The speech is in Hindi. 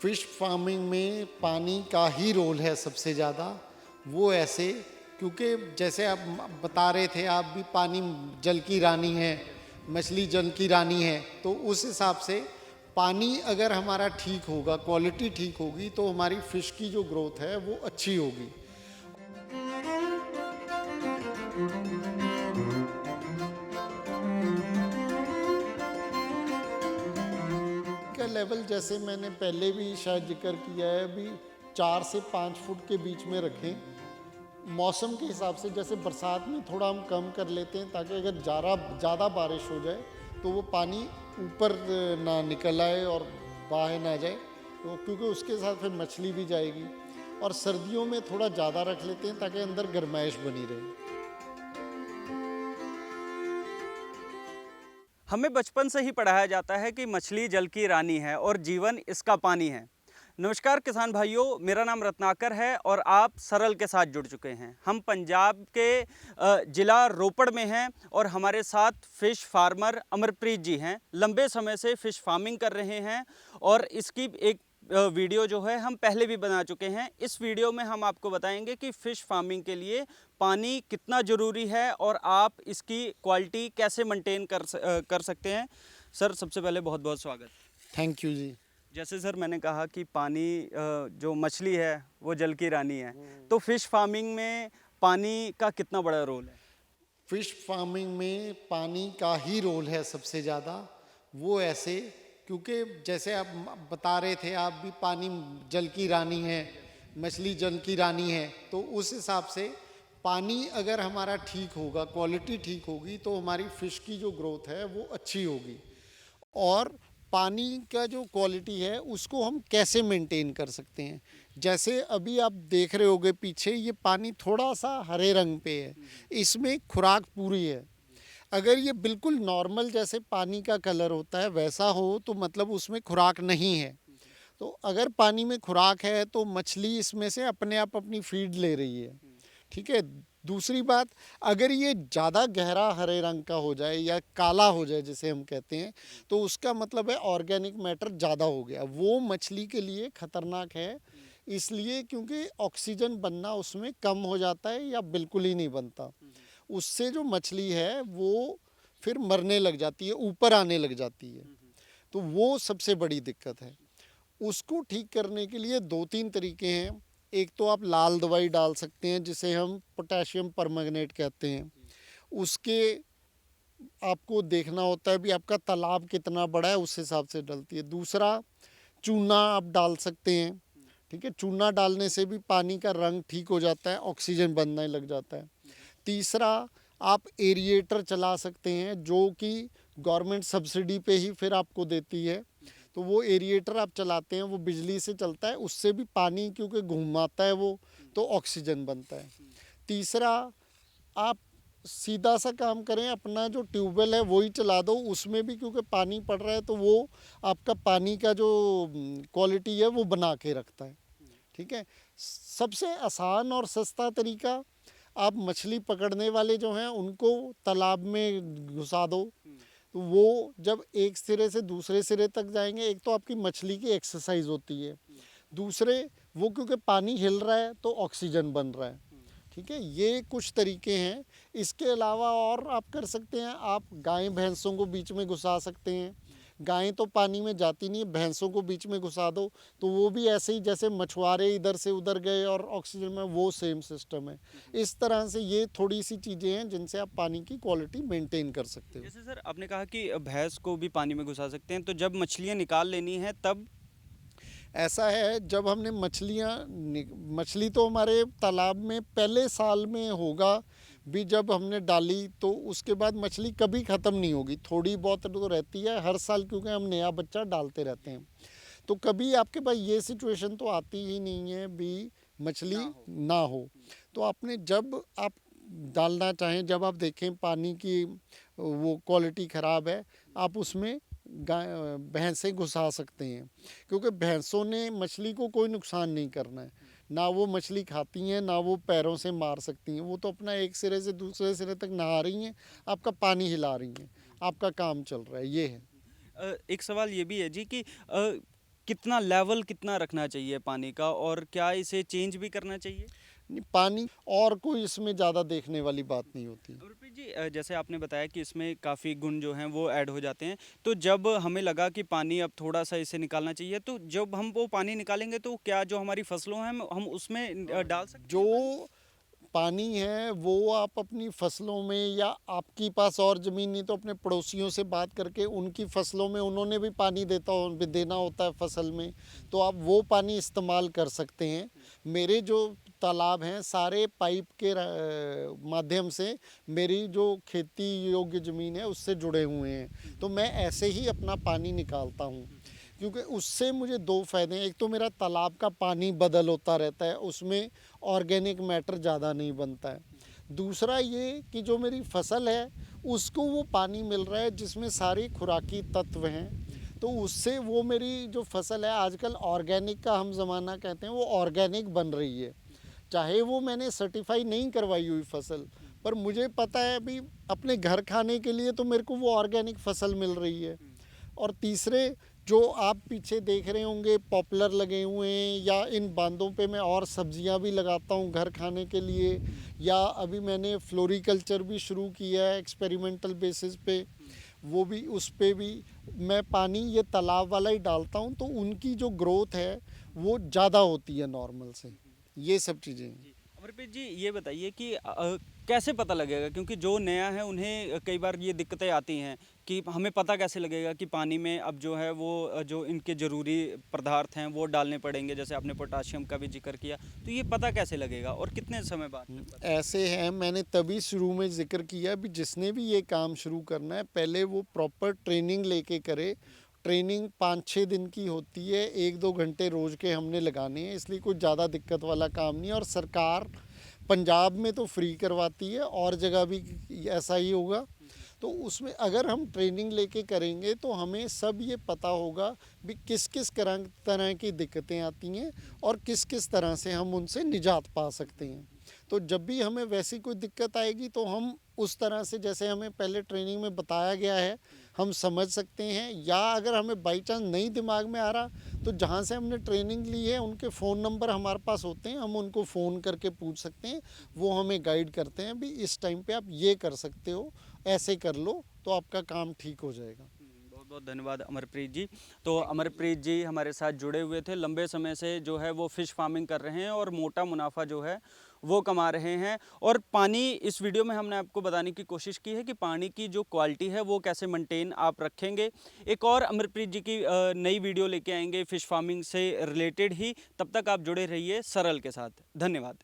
फिश फार्मिंग में पानी का ही रोल है सबसे ज़्यादा। वो ऐसे क्योंकि जैसे आप बता रहे थे आप भी, पानी जल की रानी है, मछली जल की रानी है। तो उस हिसाब से पानी अगर हमारा ठीक होगा, क्वालिटी ठीक होगी, तो हमारी फ़िश की जो ग्रोथ है वो अच्छी होगी। का लेवल जैसे मैंने पहले भी शायद जिक्र किया है, अभी 4 से 5 फुट के बीच में रखें। मौसम के हिसाब से जैसे बरसात में थोड़ा हम कम कर लेते हैं, ताकि अगर ज़्यादा बारिश हो जाए तो वो पानी ऊपर ना निकल आए और बाहर ना जाए, तो क्योंकि उसके साथ फिर मछली भी जाएगी। और सर्दियों में थोड़ा ज़्यादा रख लेते हैं ताकि अंदर गर्माइश बनी रहे। हमें बचपन से ही पढ़ाया जाता है कि मछली जल की रानी है और जीवन इसका पानी है। नमस्कार किसान भाइयों, मेरा नाम रत्नाकर है और आप सरल के साथ जुड़ चुके हैं। हम पंजाब के ज़िला रोपड़ में हैं और हमारे साथ फ़िश फार्मर अमरप्रीत जी हैं। लंबे समय से फ़िश फार्मिंग कर रहे हैं और इसकी एक वीडियो जो है हम पहले भी बना चुके हैं। इस वीडियो में हम आपको बताएंगे कि फ़िश फार्मिंग के लिए पानी कितना ज़रूरी है और आप इसकी क्वालिटी कैसे मेंटेन कर सकते हैं। सर, सबसे पहले बहुत बहुत स्वागत। थैंक यू जी। जैसे सर मैंने कहा कि पानी जो मछली है वो जल की रानी है, तो फ़िश फार्मिंग में पानी का कितना बड़ा रोल है? फिश फार्मिंग में पानी का ही रोल है सबसे ज़्यादा। वो ऐसे क्योंकि जैसे आप बता रहे थे आप भी, पानी जल की रानी है, मछली जल की रानी है। तो उस हिसाब से पानी अगर हमारा ठीक होगा, क्वालिटी ठीक होगी, तो हमारी फ़िश की जो ग्रोथ है वो अच्छी होगी। और पानी का जो क्वालिटी है उसको हम कैसे मेंटेन कर सकते हैं, जैसे अभी आप देख रहे होगे पीछे, ये पानी थोड़ा सा हरे रंग पे है, इसमें खुराक पूरी है। अगर ये बिल्कुल नॉर्मल जैसे पानी का कलर होता है वैसा हो तो मतलब उसमें खुराक नहीं है। तो अगर पानी में खुराक है तो मछली इसमें से अपने आप अपनी फीड ले रही है। ठीक है। दूसरी बात, अगर ये ज़्यादा गहरा हरे रंग का हो जाए या काला हो जाए जिसे हम कहते हैं, तो उसका मतलब है ऑर्गेनिक मैटर ज़्यादा हो गया, वो मछली के लिए खतरनाक है। इसलिए क्योंकि ऑक्सीजन बनना उसमें कम हो जाता है या बिल्कुल ही नहीं बनता। उससे जो मछली है वो फिर मरने लग जाती है, ऊपर आने लग जाती है। तो वो सबसे बड़ी दिक्कत है। उसको ठीक करने के लिए 2-3 तरीके हैं। एक तो आप लाल दवाई डाल सकते हैं जिसे हम पोटेशियम परमैंगनेट कहते हैं। उसके आपको देखना होता है भी आपका तालाब कितना बड़ा है, उस हिसाब से डलती है। दूसरा, चूना आप डाल सकते हैं। ठीक है, चूना डालने से भी पानी का रंग ठीक हो जाता है, ऑक्सीजन बनने लग जाता है। तीसरा, आप एरिएटर चला सकते हैं जो कि गवर्नमेंट सब्सिडी पे ही फिर आपको देती है। तो वो एरिएटर आप चलाते हैं, वो बिजली से चलता है, उससे भी पानी क्योंकि घुमाता है वो, तो ऑक्सीजन बनता है। तीसरा, आप सीधा सा काम करें, अपना जो ट्यूबवेल है वही चला दो, उसमें भी क्योंकि पानी पड़ रहा है तो वो आपका पानी का जो क्वालिटी है वो बना के रखता है। ठीक है। सबसे आसान और सस्ता तरीका, आप मछली पकड़ने वाले जो हैं उनको तालाब में घुसा दो, तो वो जब एक सिरे से दूसरे सिरे तक जाएंगे, एक तो आपकी मछली की एक्सरसाइज होती है, दूसरे वो क्योंकि पानी हिल रहा है तो ऑक्सीजन बन रहा है। ठीक है, ये कुछ तरीके हैं। इसके अलावा और आप कर सकते हैं, आप गाय भैंसों को बीच में घुसा सकते हैं। गायें तो पानी में जाती नहीं है, भैंसों को बीच में घुसा दो, तो वो भी ऐसे ही जैसे मछुआरे इधर से उधर गए और ऑक्सीजन में, वो सेम सिस्टम है। इस तरह से ये थोड़ी सी चीज़ें हैं जिनसे आप पानी की क्वालिटी मेंटेन कर सकते हो। जैसे सर आपने कहा कि भैंस को भी पानी में घुसा सकते हैं, तो जब मछलियाँ निकाल लेनी है तब? ऐसा है, जब हमने मछली तो हमारे तालाब में पहले साल में होगा भी, जब हमने डाली तो उसके बाद मछली कभी ख़त्म नहीं होगी, थोड़ी बहुत तो रहती है हर साल, क्योंकि हम नया बच्चा डालते रहते हैं। तो कभी आपके पास ये सिचुएशन तो आती ही नहीं है भी मछली ना हो। तो आपने जब आप डालना चाहें, जब आप देखें पानी की वो क्वालिटी ख़राब है, आप उसमें गाय भैंसें घुसा सकते हैं, क्योंकि भैंसों ने मछली को कोई नुकसान नहीं करना है। ना वो मछली खाती हैं, ना वो पैरों से मार सकती हैं, वो तो अपना एक सिरे से दूसरे सिरे तक नहा रही हैं, आपका पानी हिला रही हैं, आपका काम चल रहा है, ये है। एक सवाल ये भी है जी कि कितना लेवल कितना रखना चाहिए पानी का, और क्या इसे चेंज भी करना चाहिए? नहीं, पानी और कोई इसमें ज़्यादा देखने वाली बात नहीं होती। गुरप्रीत जी, जैसे आपने बताया कि इसमें काफ़ी गुण जो हैं वो ऐड हो जाते हैं, तो जब हमें लगा कि पानी अब थोड़ा-सा इसे निकालना चाहिए, तो जब हम वो पानी निकालेंगे तो क्या जो हमारी फसलों हैं हम उसमें डाल सकते हैं पानी? जो पानी है वो आप अपनी फसलों में, या आपके पास और ज़मीन नहीं तो अपने पड़ोसियों से बात करके उनकी फसलों में, उन्होंने भी पानी देना होता है फसल में, तो आप वो पानी इस्तेमाल कर सकते हैं। मेरे जो तालाब हैं सारे पाइप के माध्यम से मेरी जो खेती योग्य ज़मीन है उससे जुड़े हुए हैं, तो मैं ऐसे ही अपना पानी निकालता हूँ, क्योंकि उससे मुझे दो फ़ायदे हैं। एक तो मेरा तालाब का पानी बदल होता रहता है, उसमें ऑर्गेनिक मैटर ज़्यादा नहीं बनता है। दूसरा ये कि जो मेरी फसल है उसको वो पानी मिल रहा है जिसमें सारे खुराकी तत्व हैं, तो उससे वो मेरी जो फसल है, आजकल ऑर्गेनिक का हम ज़माना कहते हैं, वो ऑर्गेनिक बन रही है। चाहे वो मैंने सर्टिफाई नहीं करवाई हुई फसल, पर मुझे पता है अभी अपने घर खाने के लिए तो मेरे को वो ऑर्गेनिक फसल मिल रही है। और तीसरे, जो आप पीछे देख रहे होंगे पॉपुलर लगे हुए हैं, या इन बांधों पे मैं और सब्जियां भी लगाता हूं घर खाने के लिए, या अभी मैंने फ्लोरिकल्चर भी शुरू किया है एक्सपेरिमेंटल बेसिस पे, वो भी, उस पे भी मैं पानी ये तालाब वाला ही डालता हूं, तो उनकी जो ग्रोथ है वो ज़्यादा होती है नॉर्मल से। ये सब चीज़ें। जी। अमरप्रीत जी, ये बताइए कि कैसे पता लगेगा, क्योंकि जो नया है उन्हें कई बार ये दिक्कतें आती हैं कि हमें पता कैसे लगेगा कि पानी में अब जो है वो जो इनके ज़रूरी पदार्थ हैं वो डालने पड़ेंगे, जैसे आपने पोटाशियम का भी जिक्र किया, तो ये पता कैसे लगेगा और कितने समय बाद में पता? ऐसे हैं, मैंने तभी शुरू में जिक्र किया भी जिसने भी ये काम शुरू करना है पहले वो प्रॉपर ट्रेनिंग लेके करे। ट्रेनिंग 5-6 दिन की होती है, 1-2 घंटे रोज़ के हमने लगाने हैं, इसलिए कोई ज़्यादा दिक्कत वाला काम नहीं है। और सरकार पंजाब में तो फ्री करवाती है, और जगह भी ऐसा ही होगा। तो उसमें अगर हम ट्रेनिंग लेके करेंगे तो हमें सब ये पता होगा भी किस किस तरह की दिक्कतें आती हैं और किस किस तरह से हम उनसे निजात पा सकते हैं। तो जब भी हमें वैसी कोई दिक्कत आएगी तो हम उस तरह से, जैसे हमें पहले ट्रेनिंग में बताया गया है, हम समझ सकते हैं। या अगर हमें बाई चांस नहीं दिमाग में आ रहा, तो जहाँ से हमने ट्रेनिंग ली है उनके फ़ोन नंबर हमारे पास होते हैं, हम उनको फ़ोन करके पूछ सकते हैं, वो हमें गाइड करते हैं भी इस टाइम पे आप ये कर सकते हो, ऐसे कर लो तो आपका काम ठीक हो जाएगा। बहुत बहुत धन्यवाद अमरप्रीत जी। तो अमरप्रीत जी हमारे साथ जुड़े हुए थे, लंबे समय से जो है वो फ़िश फार्मिंग कर रहे हैं और मोटा मुनाफा जो है वो कमा रहे हैं। और पानी, इस वीडियो में हमने आपको बताने की कोशिश की है कि पानी की जो क्वालिटी है वो कैसे मेंटेन आप रखेंगे। एक और अमरप्रीत जी की नई वीडियो लेके आएंगे फ़िश फार्मिंग से रिलेटेड ही। तब तक आप जुड़े रहिए सरल के साथ। धन्यवाद।